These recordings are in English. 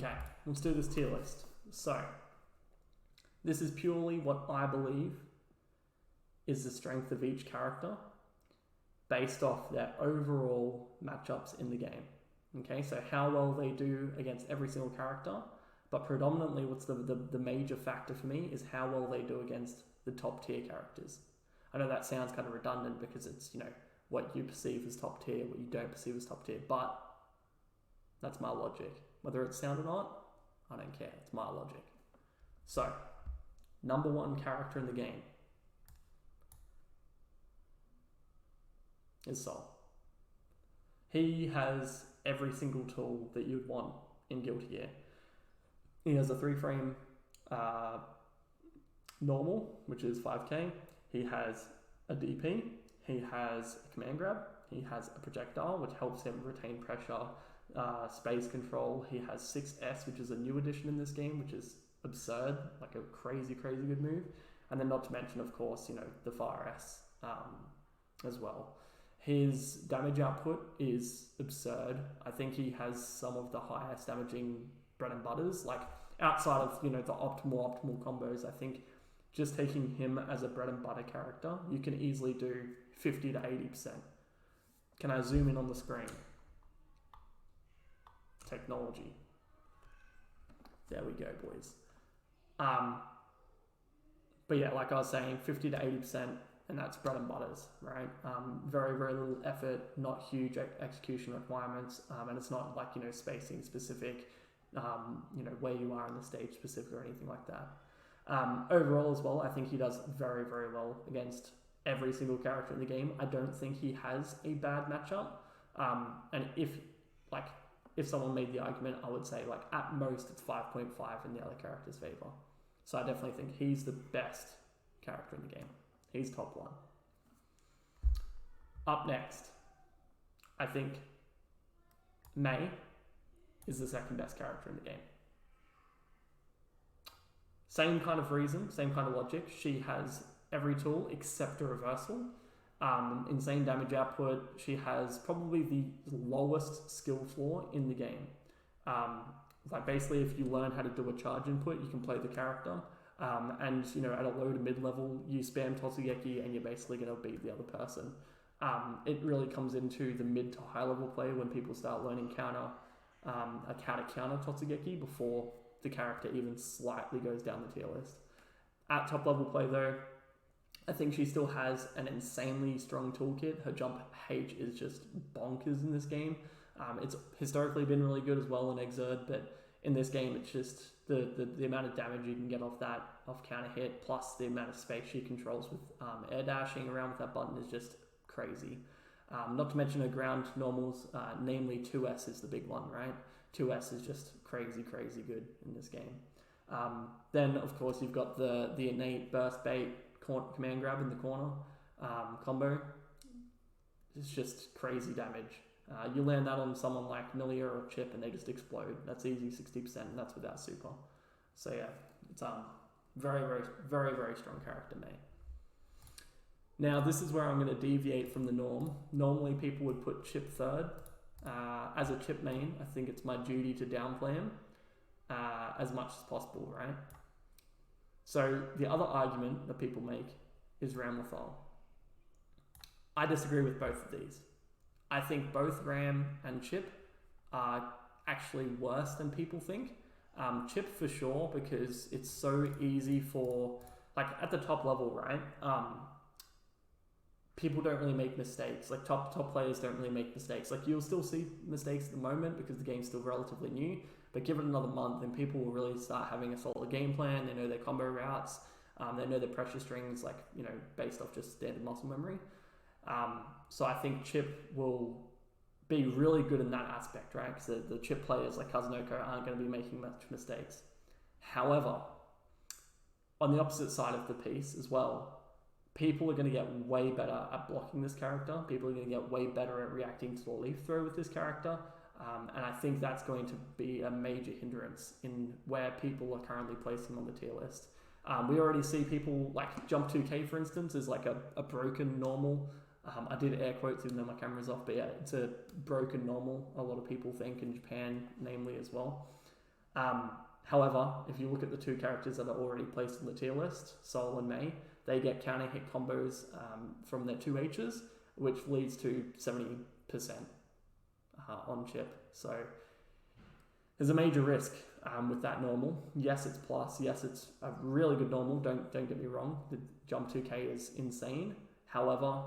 Okay, let's do this tier list. So, this is purely what I believe is the strength of each character based off their overall matchups in the game. Okay, so how well they do against every single character, but predominantly what's the major factor for me is how well they do against the top tier characters. I know that sounds kind of redundant because it's, you know, what you perceive as top tier, what you don't perceive as top tier, but that's my logic. Whether it's sound or not, I don't care, it's my logic. So, number one character in the game is Sol. He has every single tool that you'd want in Guilty Gear. He has a 3-frame normal, which is 5k. He has a DP. He has a command grab. He has a projectile, which helps him retain pressure, space control. He has 6S, which is a new addition in this game, which is absurd, like a crazy good move. And then not to mention, of course, you know, the Fire S as well. His damage output is absurd. I think he has some of the highest damaging bread and butters, like outside of, you know, the optimal combos. I think just taking him as a bread and butter character, you can easily do 50 to 80%. Can I zoom in on the screen? Technology. There we go, boys. But yeah, like I was saying, 50 to 80%, and that's bread and butters, right? Very little effort, not huge execution requirements, and it's not like, you know, spacing specific, you know, where you are in the stage specific or anything like that. Overall as well, I think he does very well against every single character in the game. I don't think he has a bad matchup, and if someone made the argument, I would say like at most it's 5.5 in the other character's favor. So I definitely think he's the best character in the game. He's top one. Up next, I think Mei is the second best character in the game. Same kind of reason, same kind of logic. She has every tool except a reversal. Insane damage output. She has probably the lowest skill floor in the game. Like basically if you learn how to do a charge input, you can play the character. And you know, at a low to mid level, you spam Totsugeki and you're basically going to beat the other person. It really comes into the mid to high level play when people start learning counter Totsugeki before the character even slightly goes down the tier list. At top level play though, I think she still has an insanely strong toolkit. Her jump H is just bonkers in this game. It's historically been really good as well in Exerd, but in this game it's just the amount of damage you can get off counter hit, plus the amount of space she controls with air dashing around with that button is just crazy. Not to mention her ground normals, namely 2S is the big one, right? 2S is just crazy good in this game. Then of course you've got the innate burst bait command grab in the corner combo. It's just crazy damage. You land that on someone like Milia or Chipp and they just explode. That's easy 60%, and that's without super. So yeah, it's very strong character, Mei. Now this is where I'm going to deviate from the norm. Normally people would put Chipp third. As a Chipp main, I think it's my duty to downplay him as much as possible, right? So the other argument that people make is Ram Lethal. I disagree with both of these. I think both Ram and Chipp are actually worse than people think. Chipp for sure, because it's so easy for, like at the top level, right? People don't really make mistakes. Like top players don't really make mistakes. Like you'll still see mistakes at the moment because the game's still relatively new, but give it another month and people will really start having a solid game plan. They know their combo routes. They know their pressure strings, like, you know, based off just standard muscle memory. So I think Chipp will be really good in that aspect, right? Because the Chipp players like Kazunoko aren't going to be making much mistakes. However, on the opposite side of the piece as well, people are going to get way better at blocking this character. People are going to get way better at reacting to the leaf throw with this character. And I think that's going to be a major hindrance in where people are currently placing on the tier list. We already see people like Jump 2K, for instance, is like a broken normal. I did air quotes even though my camera's off, but yeah, it's a broken normal, a lot of people think, in Japan namely as well. However, if you look at the two characters that are already placed in the tier list, Sol and Mei, they get counter hit combos from their 2Hs, which leads to 70% on Chipp. So there's a major risk with that normal. Yes, it's plus. Yes, it's a really good normal. Don't get me wrong. The jump 2K is insane. However,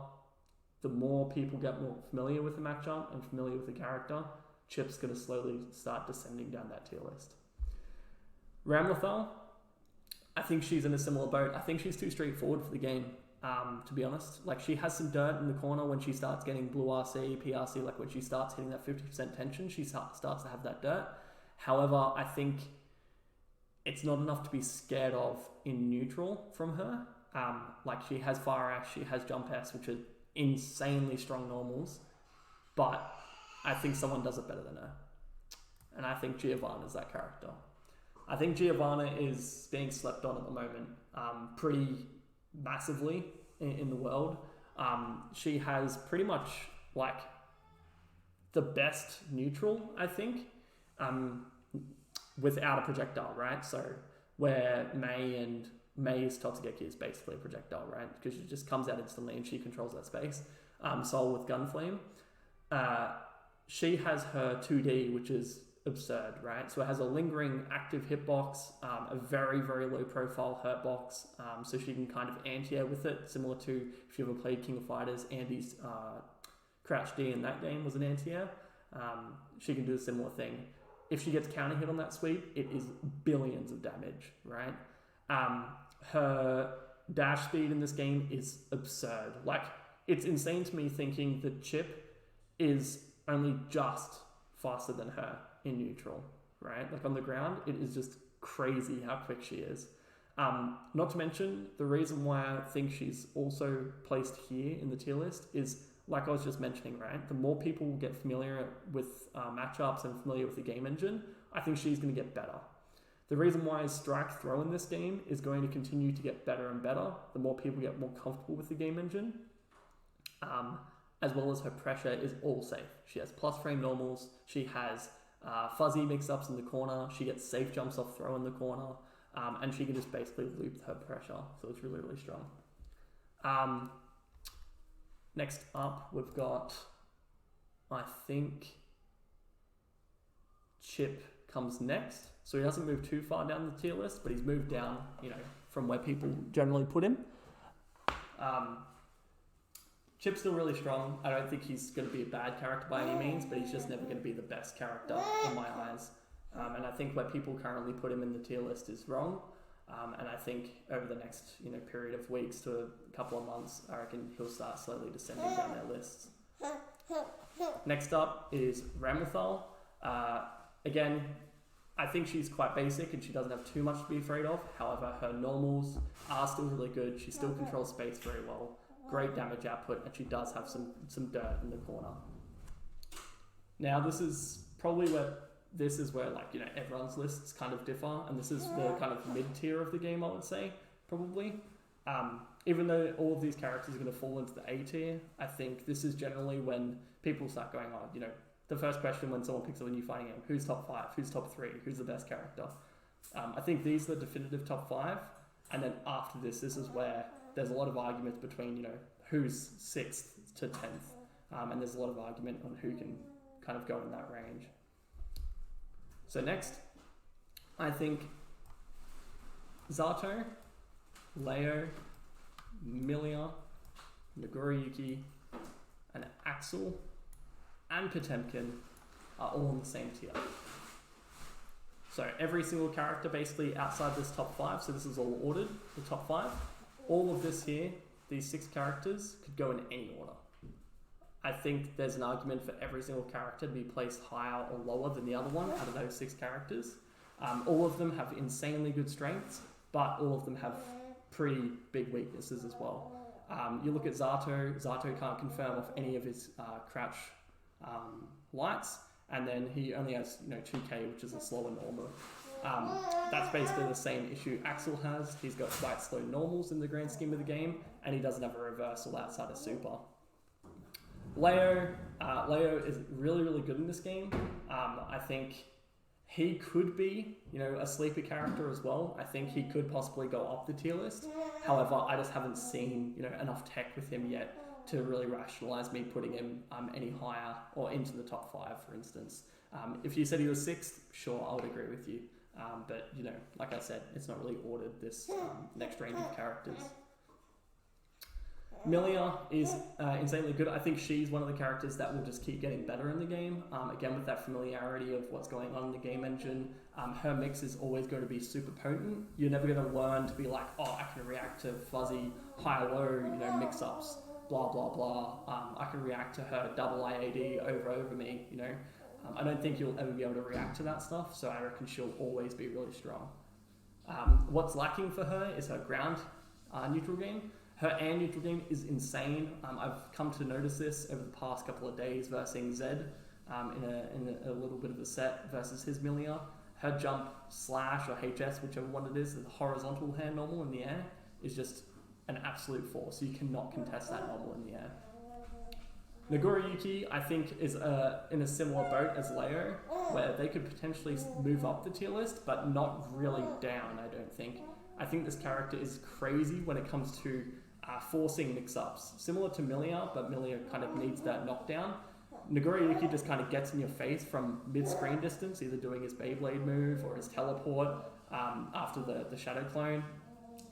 the more people get more familiar with the matchup and familiar with the character, Chipp's going to slowly start descending down that tier list. Ramlethal, I think she's in a similar boat. I think she's too straightforward for the game, to be honest. Like, she has some dirt in the corner when she starts getting blue RC, PRC, like when she starts hitting that 50% tension, she starts to have that dirt. However, I think it's not enough to be scared of in neutral from her. Like, she has Fire Ash, she has Jump S, which are insanely strong normals, but I think someone does it better than her. And I think Giovanna is that character. I think Giovanna is being slept on at the moment pretty massively in the world. She has pretty much like the best neutral, I think, without a projectile, right? So where Mei's Totsugeki is basically a projectile, right? Because she just comes out instantly and she controls that space. Sol with Gunflame. She has her 2D, which is absurd, right? So it has a lingering active hitbox, a very, very low profile hurtbox, so she can kind of anti-air with it, similar to if you ever played King of Fighters, Andy's Crouch D in that game was an anti-air. She can do a similar thing. If she gets counter hit on that sweep, it is billions of damage, right? Her dash speed in this game is absurd. Like, it's insane to me thinking that Chipp is only just faster than her in neutral, right? Like, on the ground, it is just crazy how quick she is. Not to mention, the reason why I think she's also placed here in the tier list is, like I was just mentioning, right? The more people get familiar with matchups and familiar with the game engine, I think she's going to get better. The reason why strike throw in this game is going to continue to get better and better the more people get more comfortable with the game engine. As well as her pressure is all safe. She has plus frame normals, she has fuzzy mix-ups in the corner, she gets safe jumps off throw in the corner, and she can just basically loop her pressure, so it's really, really strong. Next up, we've got, I think, Chipp comes next. So he doesn't move too far down the tier list, but he's moved down, from where people generally put him. Chipp's still really strong. I don't think he's going to be a bad character by any means, but he's just never going to be the best character in my eyes. And I think where people currently put him in the tier list is wrong. And I think over the next period of weeks to a couple of months, I reckon he'll start slowly descending down their lists. Next up is Ramlethal. Again, I think she's quite basic and she doesn't have too much to be afraid of. However, her normals are still really good. She still controls space very well. Great damage output, and she does have some dirt in the corner. Now, this is where everyone's lists kind of differ, and this is the kind of mid-tier of the game, I would say, probably. Even though all of these characters are going to fall into the A tier, I think this is generally when people start going on, the first question when someone picks up a new fighting game, who's top 5, who's top 3, who's the best character? I think these are the definitive top 5, and then after this is where there's a lot of arguments between, who's 6th to 10th, and there's a lot of argument on who can kind of go in that range. So next, I think Zato, Leo, Milia, Nagoriyuki, and Axel, and Potemkin are all in the same tier. So every single character basically outside this top 5, so this is all ordered, the top 5, all of this here, these 6 characters, could go in any order. I think there's an argument for every single character to be placed higher or lower than the other one out of those 6 characters. All of them have insanely good strengths, but all of them have pretty big weaknesses as well. You look at Zato can't confirm off any of his crouch lights, and then he only has 2k, which is a slower normal. That's basically the same issue Axel has. He's got quite slow normals in the grand scheme of the game, and he doesn't have a reversal outside of super. Leo is really, really good in this game. I think He could be, a sleeper character as well. I think he could possibly go up the tier list. However, I just haven't seen, enough tech with him yet to really rationalize me putting him any higher or into the top 5, for instance. If you said he was 6th, sure, I would agree with you. But, like I said, it's not really ordered this next range of characters. Milia is insanely good. I think she's one of the characters that will just keep getting better in the game. Again, with that familiarity of what's going on in the game engine, her mix is always going to be super potent. You're never going to learn to be like, oh, I can react to fuzzy high-low, mix-ups, blah, blah, blah. I can react to her double IAD over me, I don't think you'll ever be able to react to that stuff, so I reckon she'll always be really strong. What's lacking for her is her ground neutral game. Her air neutral game is insane. I've come to notice this over the past couple of days versus Zed in a little bit of a set versus his Milia. Her jump slash or HS, whichever one it is, the horizontal hair normal in the air is just an absolute force. You cannot contest that normal in the air. Nagoriyuki, I think, is in a similar boat as Leo, where they could potentially move up the tier list, but not really down, I don't think. I think this character is crazy when it comes to forcing mix-ups. Similar to Milia, but Milia kind of needs that knockdown. Nagoriyuki just kind of gets in your face from mid-screen distance, either doing his Beyblade move or his teleport after the Shadow Clone.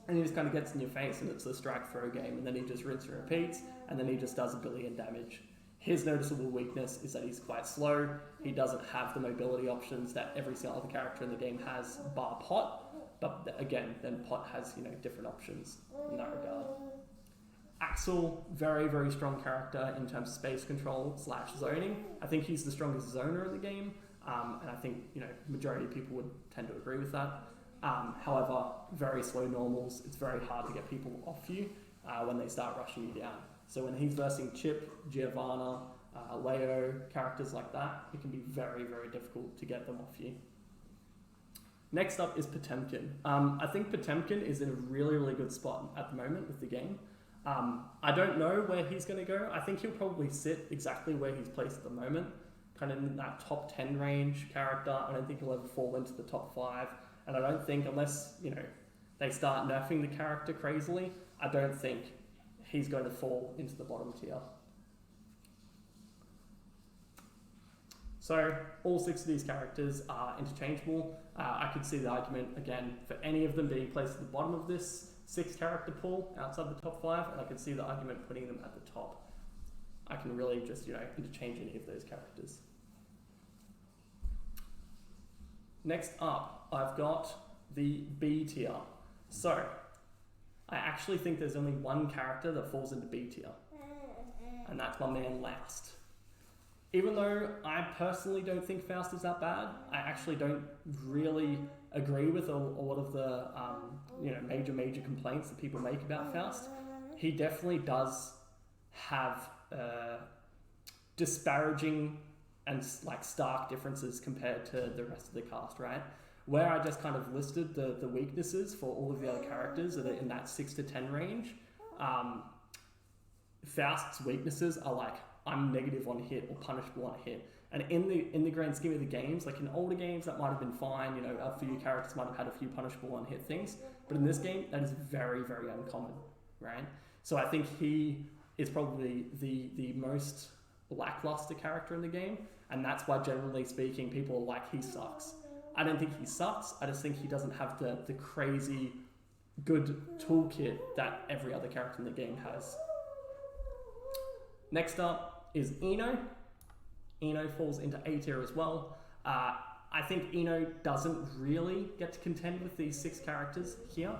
And he just kind of gets in your face and it's a strike throw game, and then he just rinse and repeats, and then he just does 1 billion damage. His noticeable weakness is that he's quite slow. He doesn't have the mobility options that every single other character in the game has, bar Pot. But again, then Pot has, different options in that regard. Axel, very, very strong character in terms of space control / zoning. I think he's the strongest zoner in the game. And I think, majority of people would tend to agree with that. However, very slow normals. It's very hard to get people off you when they start rushing you down. So when he's versing Chipp, Giovanna, Leo, characters like that, it can be very, very difficult to get them off you. Next up is Potemkin. I think Potemkin is in a really, really good spot at the moment with the game. I don't know where he's going to go. I think he'll probably sit exactly where he's placed at the moment, kind of in that top 10 range character. I don't think he'll ever fall into the top 5. And I don't think, unless, they start nerfing the character crazily, I don't think he's going to fall into the bottom tier. So all 6 of these characters are interchangeable. I could see the argument, again, for any of them being placed at the bottom of this 6 character pool outside the top 5, and I could see the argument putting them at the top. I can really just, interchange any of those characters. Next up, I've got the B tier. So, I actually think there's only one character that falls into B tier, and that's my man Loust. Even though I personally don't think Faust is that bad, I actually don't really agree with a lot of the major complaints that people make about Faust. He definitely does have disparaging and stark differences compared to the rest of the cast, right? Where I just kind of listed the weaknesses for all of the other characters that are in that 6 to 10 range. Faust's weaknesses are I'm negative on hit or punishable on hit. And in the grand scheme of the games, in older games, that might have been fine. A few characters might have had a few punishable on hit things. But in this game, that is very, very uncommon, right? So I think he is probably the most lackluster character in the game. And that's why, generally speaking, people are like, he sucks. I don't think he sucks. I just think he doesn't have the crazy good toolkit that every other character in the game has. Next up is Eno. Eno falls into A tier as well. I think Eno doesn't really get to contend with these 6 characters here.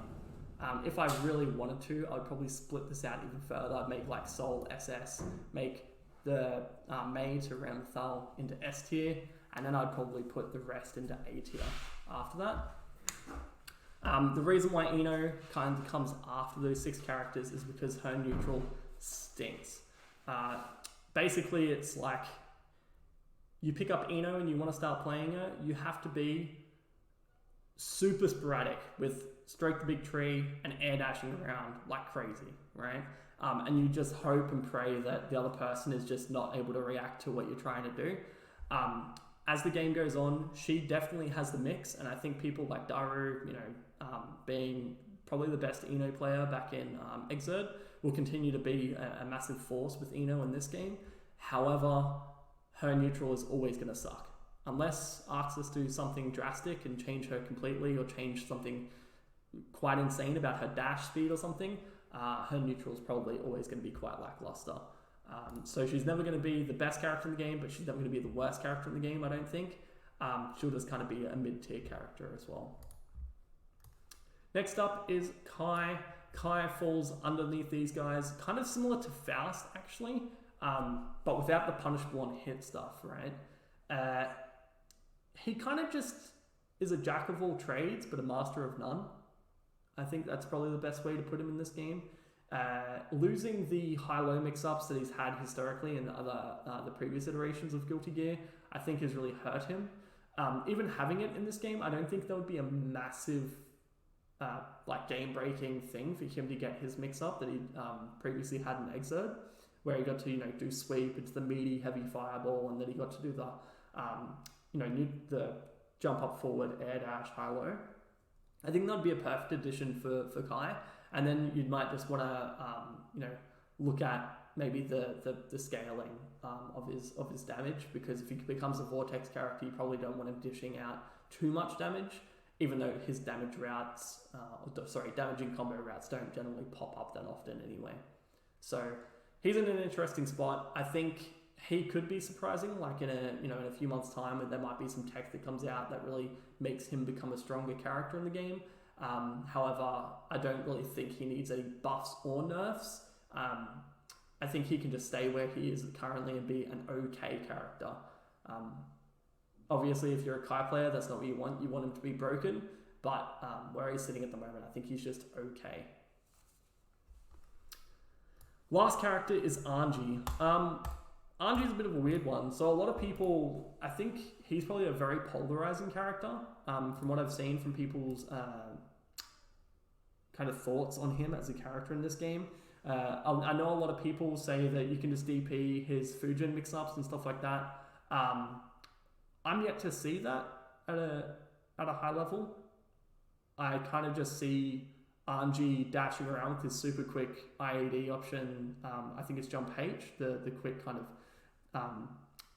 If I really wanted to, I'd probably split this out even further. I'd make Soul SS, make the May to Ramthal into S tier, and then I'd probably put the rest into A tier after that. The reason why Eno kind of comes after those 6 characters is because her neutral stinks. Basically, it's you pick up Eno and you want to start playing her, you have to be super sporadic with stroke the big tree and air dashing around like crazy, right? And you just hope and pray that the other person is just not able to react to what you're trying to do. as the game goes on, she definitely has the mix, and I think people like Daru, being probably the best Ino player back in Exerd, will continue to be a massive force with Ino in this game. However, her neutral is always going to suck. Unless Arxis do something drastic and change her completely, or change something quite insane about her dash speed or something, her neutral is probably always going to be quite lackluster. So she's never going to be the best character in the game, but she's never going to be the worst character in the game, I don't think. She'll just kind of be a mid-tier character as well. Next up is Kai. Kai falls underneath these guys, kind of similar to Faust, actually, but without the punishable on hit stuff, right? He kind of just is a jack of all trades, but a master of none. I think that's probably the best way to put him in this game. Losing the high-low mix-ups that he's had historically in the previous iterations of Guilty Gear, I think has really hurt him. Even having it in this game, I don't think that would be a massive game-breaking thing for him to get his mix-up that he previously had in Exerd, where he got to do sweep into the meaty, heavy fireball, and then he got to do the jump up forward, air dash, high-low. I think that'd be a perfect addition for Kai. And then you might just want to, look at maybe the scaling of his damage, because if he becomes a Vortex character, you probably don't want him dishing out too much damage, even though his damage routes, damaging combo routes don't generally pop up that often anyway. So he's in an interesting spot. I think he could be surprising, like in a few months' time, and there might be some tech that comes out that really makes him become a stronger character in the game. However, I don't really think he needs any buffs or nerfs. I think he can just stay where he is currently and be an okay character. Obviously, if you're a Kai player, that's not what you want. You want him to be broken, but where he's sitting at the moment, I think he's just okay. Last character is Anji. Anji's a bit of a weird one. So a lot of people, I think he's probably a very polarizing character from what I've seen from people's kind of thoughts on him as a character in this game. I know a lot of people say that you can just DP his Fujin mix-ups and stuff like that. I'm yet to see that at a high level. I kind of just see Anji dashing around with his super quick IAD option. I think it's jump H, the quick kind of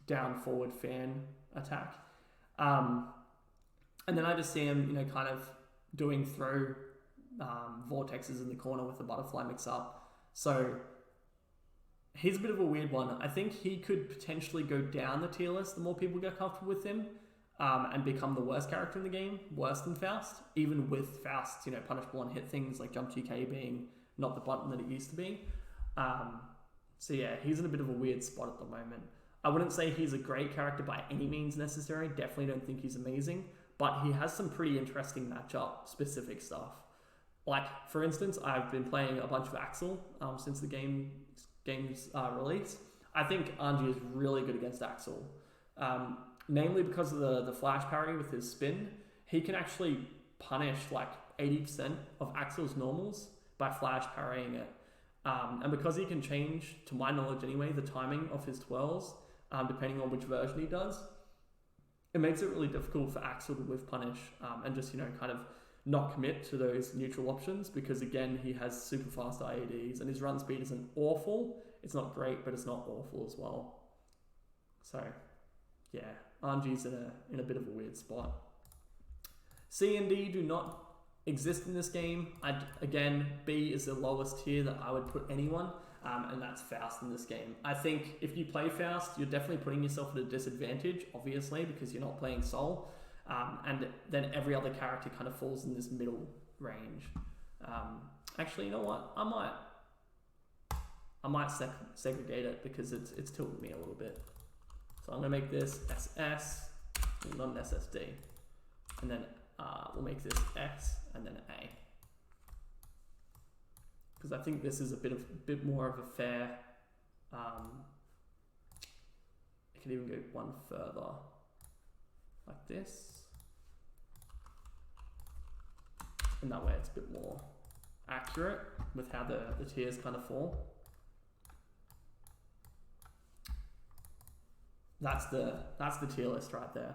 down forward fan attack. And then I just see him, kind of doing throw vortexes in the corner with the butterfly mix up. So he's a bit of a weird one. I think he could potentially go down the tier list the more people get comfortable with him, and become the worst character in the game, worse than Faust, even with Faust's, punishable on hit things like jump GK being not the button that it used to be. So yeah, he's in a bit of a weird spot at the moment. I wouldn't say he's a great character by any means necessary. Definitely don't think he's amazing, but he has some pretty interesting matchup specific stuff. Like, for instance, I've been playing a bunch of Axel since the game's release. I think Anji is really good against Axel. Namely because of the flash parry with his spin. He can actually punish like 80% of Axel's normals by flash parrying it. And because he can change, to my knowledge anyway, the timing of his twirls, depending on which version he does, it makes it really difficult for Axel to whiff punish and just, kind of not commit to those neutral options, because again, he has super fast IADs and his run speed isn't awful. It's not great, but it's not awful as well. So yeah, Anji's in a bit of a weird spot. C and D do not exist in this game. Again, B is the lowest tier that I would put anyone, and that's Faust in this game. I think if you play Faust, you're definitely putting yourself at a disadvantage, obviously, because you're not playing Soul, and then every other character kind of falls in this middle range. Actually, you know what? I might segregate it because it's tilted me a little bit. So I'm going to make this SS, not an SSD, and then we'll make this S and then A, because I think this is a bit more of a fair. It could even go one further, like this, and that way it's a bit more accurate with how the tiers kind of fall. that's the tier list right there.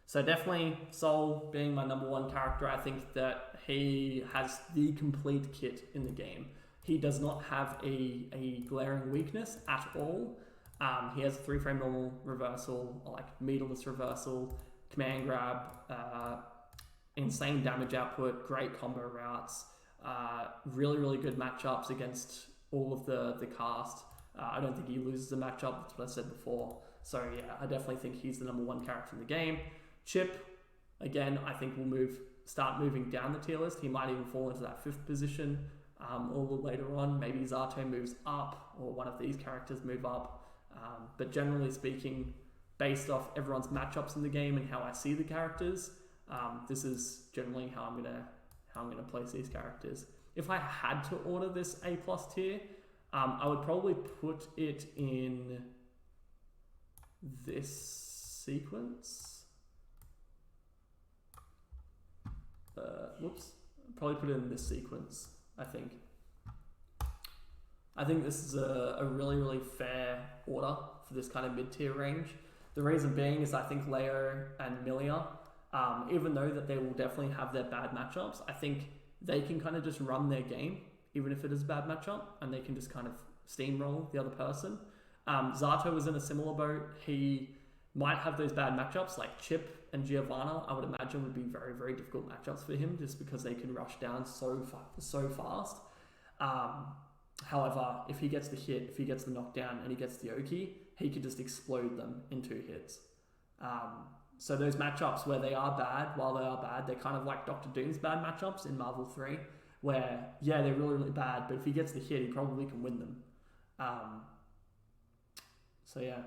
So definitely Sol being my number one character. I think that he has the complete kit in the game. He does not have a glaring weakness at all. He has a 3-frame normal reversal, or like meterless reversal, command grab, insane damage output, great combo routes, really, really good matchups against all of the cast. I don't think he loses a matchup, that's what I said before. So yeah, I definitely think he's the number one character in the game. Chipp, again, I think will start moving down the tier list. He might even fall into that 5th position a little later on. Maybe Zato moves up, or one of these characters move up. But generally speaking, based off everyone's matchups in the game and how I see the characters, this is generally how I'm gonna place these characters. If I had to order this A+ tier, I would probably put it in this sequence. Probably put it in this sequence, I think. I think this is a really, really fair order for this kind of mid-tier range. The reason being is I think Leo and Milia, even though that they will definitely have their bad matchups, I think they can kind of just run their game, even if it is a bad matchup, and they can just kind of steamroll the other person. Zato was in a similar boat. He might have those bad matchups, like Chipp and Giovanna, I would imagine would be very, very difficult matchups for him, just because they can rush down so fast. However, if he gets the hit, if he gets the knockdown, and he gets the Oki, he could just explode them in 2 hits. So those matchups where they are bad, while they are bad, they're kind of like Dr. Doom's bad matchups in Marvel 3, where, yeah, they're really, really bad, but if he gets the hit, he probably can win them. So yeah,